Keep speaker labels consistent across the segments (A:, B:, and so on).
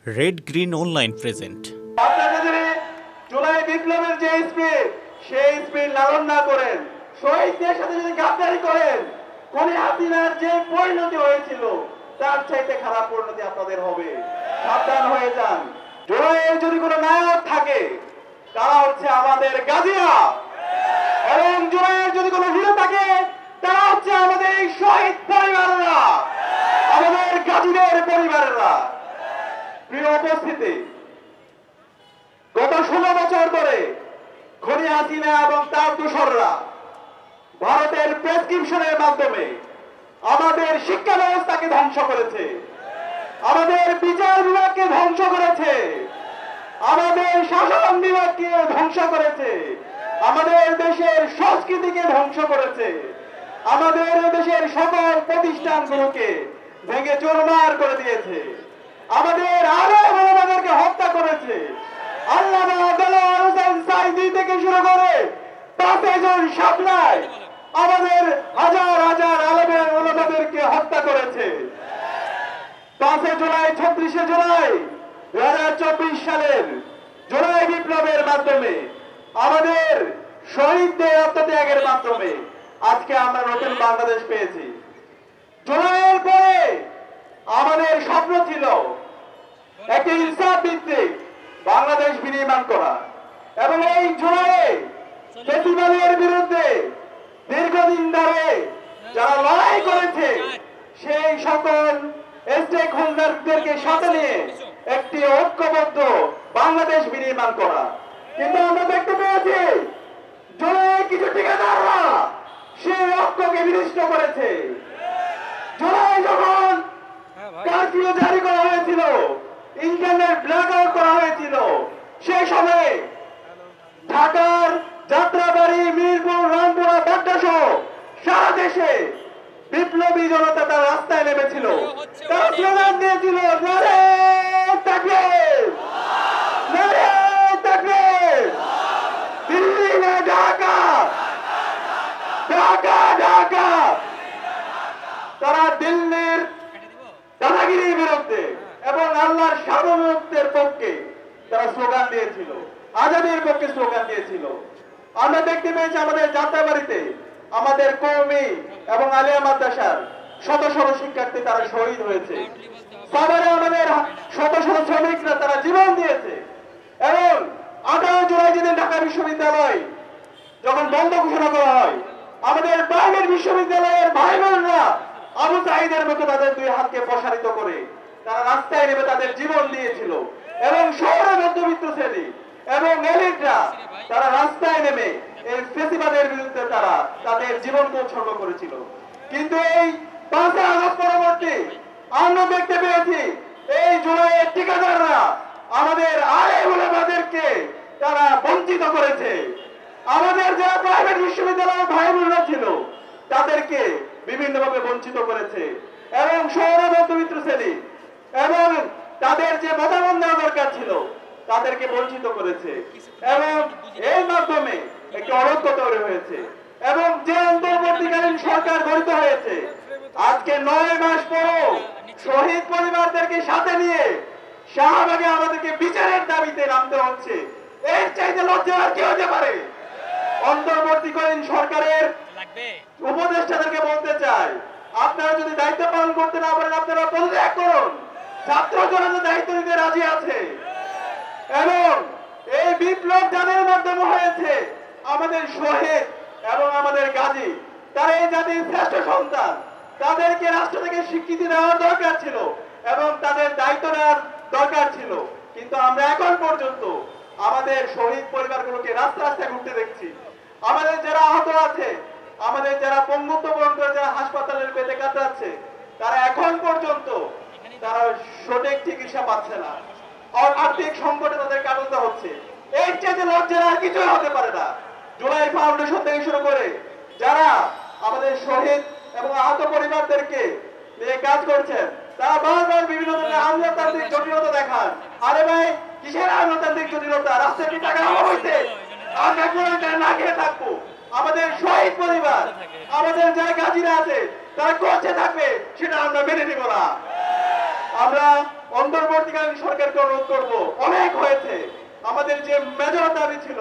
A: Red green online present.
B: আপনাদের জুলাই বিপ্লবের যে স্পিড, সেই স্পিড লালন না করেন, শহীদদের সাথে যদি গাদ্দারি করেন, খুনি হাসিনার যে পরিণতি হয়েছিল তার চাইতে খারাপ পরিণতি আপনাদের হবে। সাবধান হয়ে যান। জুলাইয়ের যদি কোনো নায়ক থাকে তারা হচ্ছে আমাদের গাজীরা, এবং জুলাইয়ের যদি কোনো হিরো থাকে তারা হচ্ছে আমাদের এই শহীদ পরিবাররা, আমাদের গাজীদের পরিবারেরা। প্রিয় উপস্থিতি, গত 16 বছর ধরে খুনি হাসিনা এবং তার দোসররা ভারতের প্রেসক্রিপশনের মাধ্যমে আমাদের শিক্ষা ব্যবস্থাকে ধ্বংস করেছে, আমাদের বিচার বিভাগকে ধ্বংস করেছে, আমাদের শাসন বিভাগকে ধ্বংস করেছে, আমাদের দেশের সংস্কৃতিকে ধ্বংস করেছে, আমাদের দেশের সকল প্রতিষ্ঠানগুলোকে ভেঙে চুরমার করে দিয়েছে, আমাদের আরো মানবতাকে হত্যা করেছে। আল্লামা দেলোয়ার হোসেন সাঈদী থেকে শুরু করে 5 জন শাপলায় আমাদের হাজার হাজার আলেমের ওলামাদেরকে হত্যা করেছে। 5 জুলাই 36 জুলাই 2024 সালের জুলাই বিপ্লবের মাধ্যমে আমাদের শহীদদের আত্মত্যাগের মাধ্যমে আজকে আমরা নতুন বাংলাদেশ পেয়েছি। জুলাইয়ের পরে আমাদের স্বপ্ন ছিল একটি ইনসাফ ভিত্তিক বাংলাদেশ বিনির্মাণ করা, এবং এই জুলাইয়ে ফ্যাসিবাদের বিরুদ্ধে দীর্ঘদিন ধরে যারা লড়াই করেছে সেই সকল স্টেক হোল্ডারদেরকে সাথে নিয়ে একটি ঐক্যবদ্ধ বাংলাদেশ বিনির্মাণ করা। কিন্তু আমরা দেখতে পেয়েছি জুলাই কিছু ঠিকাদাররা সেই ঐক্যকে বিনষ্ট করেছে। জুলাই যখন কারফিউ জারি করা হয়েছিল, ইন্টারনেট ব্ল্যাক আউট করা হয়েছিল, সেই সময়ে ঢাকার যাত্রাবাড়ি, মিরপুর, রামপুরা, বাড্ডা সহ সারা দেশে বিপ্লবী জনতা তার রাস্তায় নেমেছিল। তারা স্লোগান দিয়েছিল, নারে তাকবীর, নারে তাকবীর, দিল্লি না ঢাকা, ঢাকা ঢাকা। তারা দিল্লির দাদাগিরির বিরুদ্ধে এবং আল্লাহর সার্বভৌমত্বের পক্ষে তারা স্লোগান দিয়েছিল, আজাদের পক্ষে স্লোগান দিয়েছিল। আমরা দেখতে পেয়েছি আমাদের যাত্রাবাড়িতে আমাদের কওমি এবং আলিয়া মাদ্রাসার শত শত শিক্ষার্থী তারা শহীদ হয়েছে। সাভারে আমাদের শত শত শ্রমিকরা তারা জীবন দিয়েছে। এবং 18 জুলাই যেদিন ঢাকা বিশ্ববিদ্যালয় যখন বন্ধ ঘোষণা করা হয়, আমাদের প্রাইভেট বিশ্ববিদ্যালয়ের ভাই বোনরা আবু সাঈদের মতো তাদের 2 হাতকে প্রসারিত করে তারা রাস্তায় নেমে তাদের জীবন দিয়েছিল। এবং শহরের মধ্যবিত্ত শ্রেণী এবং এলিটরা তারা রাস্তায় নেমে এই ফ্যাসিবাদের বিরুদ্ধে তারা তাদের জীবনকে উৎসর্গ করেছিল। কিন্তু এই 5 আগস্ট পরবর্তী আমরা দেখতে পেয়েছি এই জুলাইয়ের ঠিকাদাররা আমাদের আলেম ওলামাদেরকে তারা বঞ্চিত করেছে। আমাদের যারা প্রাইভেট বিশ্ববিদ্যালয়ের ভাই বোনরা ছিল তাদেরকে বিভিন্নভাবে বঞ্চিত করেছে, এবং শহরের মধ্যবিত্ত শ্রেণী এবং তাদের যে মতামত নেওয়া দরকার ছিল তাদেরকে বঞ্চিত করেছে। এবং এর মাধ্যমে একটি অরক্ষ তৈরি হয়েছে। এবং যে অন্তর্বর্তীকালীন সরকার গঠিত হয়েছে, আজকে 9 মাস পরও শহীদ পরিবারদেরকে সাথে নিয়ে শাহবাগে আমাদেরকে বিচারের দাবিতে নামতে হচ্ছে। এর চাইতে লজ্জা আর কি হতে পারে? অন্তর্বর্তীকালীন সরকারের উপদেষ্টাদেরকে বলতে চাই, আপনারা যদি দায়িত্ব পালন করতে না পারেন আপনারা পদত্যাগ করুন। ছাত্র জনতা দায়িত্ব নিতে রাজি আছে। এবং এই বিপ্লব যাদের মাধ্যমে হয়েছে আমাদের শহীদ এবং আমাদের গাজী, তারা এই জাতির শ্রেষ্ঠ সন্তান, তাদেরকে রাষ্ট্র থেকে স্বীকৃতি দেওয়ার দরকার ছিল এবং তাদের দায়িত্ব নেওয়ার দরকার ছিল। কিন্তু আমরা এখন পর্যন্ত আমাদের শহীদ পরিবারগুলোকে রাস্তা রাস্তায় ঘুরতে দেখছি। আমাদের যারা আহত আছে, আমাদের যারা পঙ্গুত্ব বরণ করে যারা হাসপাতালের বেদে কাটাচ্ছে, তারা এখন পর্যন্ত তারা সঠিক চিকিৎসা পাচ্ছে না। আর্থিক সংকটে তাদের কাটাতে হচ্ছে। এর চেয়ে লজ্জার আর কিছুই হতে পারে না। জুলাই ফাউন্ডেশন থেকে শুরু করে যারা আমাদের শহীদ এবং আহত পরিবারদেরকে নিয়ে কাজ করছেন, তারা বারবার বিভিন্ন ধরনের আমলাতান্ত্রিক জটিলতা দেখান। আরে ভাই, কিসের আমলাতান্ত্রিক জটিলতা? রাস্তায় কি টাকা অভাব হয়েছে? আমরা না খেয়ে থাকবো? আমাদের শহীদ পরিবার, আমাদের যারা গাজীরা আছে তারা করছে থাকবে, সেটা আমরা মেনে নিব না। আমরা অন্তর্বর্তীকালীন সরকারকে অনুরোধ করব, অনেক হয়েছে। আমাদের যে মেজর দাবি ছিল,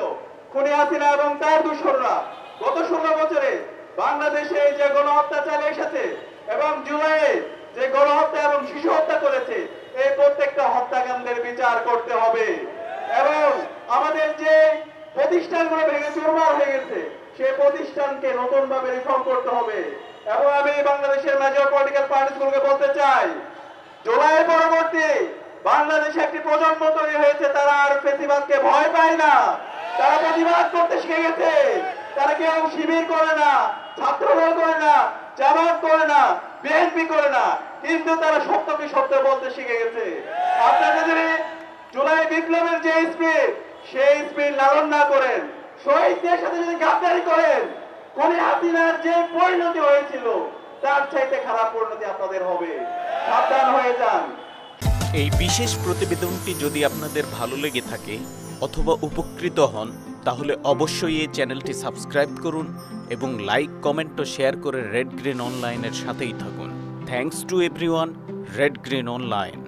B: খুনি হাসিনা এবং তার দূষররা গত 16 বছরে বাংলাদেশে যে গণহত্যা চালিয়ে এসেছে এবং জুলাইয়ে যে গণহত্যা এবং শিশু হত্যা করেছে, এই প্রত্যেকটা হত্যাকাণ্ডের বিচার করতে হবে। এবং আমাদের যে প্রতিষ্ঠানগুলো ভেঙে চুরমার হয়ে গেছে, সেই প্রতিষ্ঠানকে নতুন ভাবে রিফর্ম করতে হবে। এবং আমি বাংলাদেশের মেজর পলিটিক্যাল পার্টিগুলোকে বলতে চাই, জুলাই পরবর্তী বাংলাদেশে একটি প্রজন্ম তৈরি হয়েছে, তারা আর ফেসিবাদকে ভয় পায় না, তারা প্রতিবাদ করতে শিখে গেছে। তারা কেউ শিবির করে না, ছাত্রদল করে না, জামাত করে না, বিএনপি করে না, কিন্তু তারা সত্যকে সত্য বলতে শিখে গেছে। আপনারা যদি জুলাই বিপ্লবের যে স্পিড, সেই স্পিড লালন না করেন, শহীদদের সাথে যদি গাদ্দারি করেন, খুনি হাসিনার যে পরিণতি হয়েছিল তার চাইতে খারাপ পরিণতি আপনাদের হবে। সাবধান হয়ে যান।
A: এই বিশেষ প্রতিবেদনটি যদি আপনাদের ভালো লেগে থাকে অথবা উপকৃত হন, তাহলে অবশ্যই এই চ্যানেলটি সাবস্ক্রাইব করুন এবং লাইক, কমেন্ট ও শেয়ার করে রেড গ্রিন অনলাইনের সাথেই থাকুন। Thanks to everyone, red green online.